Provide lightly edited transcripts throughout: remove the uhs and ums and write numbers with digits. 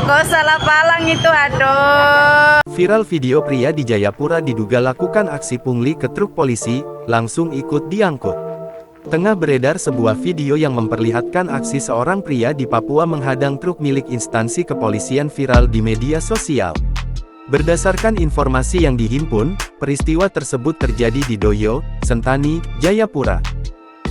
Kok salah palang itu, aduh. Viral video pria di Jayapura diduga lakukan aksi pungli ke truk polisi, langsung ikut diangkut. Tengah beredar sebuah video yang memperlihatkan aksi seorang pria di Papua menghadang truk milik instansi kepolisian viral di media sosial. Berdasarkan informasi yang dihimpun, peristiwa tersebut terjadi di Doyo, Sentani, Jayapura.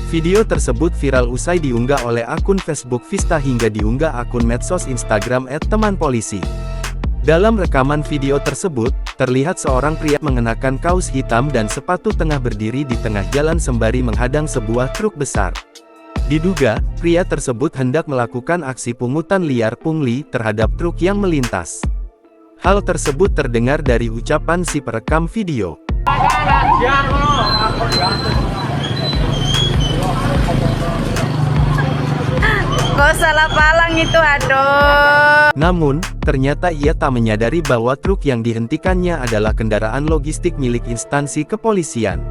Video tersebut viral usai diunggah oleh akun Facebook Vista hingga diunggah akun medsos Instagram @temanpolisi. Dalam rekaman video tersebut, terlihat seorang pria mengenakan kaos hitam dan sepatu tengah berdiri di tengah jalan sembari menghadang sebuah truk besar. Diduga, pria tersebut hendak melakukan aksi pungutan liar pungli terhadap truk yang melintas. Hal tersebut terdengar dari ucapan si perekam video. Kok salah palang itu, aduh. Namun, ternyata ia tak menyadari bahwa truk yang dihentikannya adalah kendaraan logistik milik instansi kepolisian.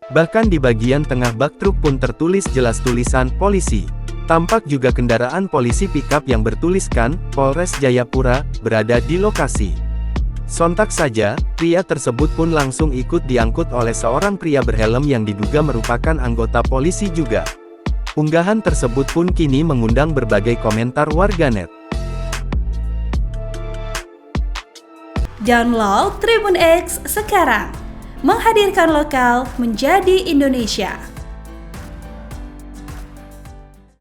Bahkan di bagian tengah bak truk pun tertulis jelas tulisan polisi. Tampak juga kendaraan polisi pickup yang bertuliskan Polres Jayapura berada di lokasi. Sontak saja, pria tersebut pun langsung ikut diangkut oleh seorang pria berhelm yang diduga merupakan anggota polisi juga. Unggahan tersebut pun kini mengundang berbagai komentar warganet. Download Tribun X sekarang, menghadirkan lokal menjadi Indonesia.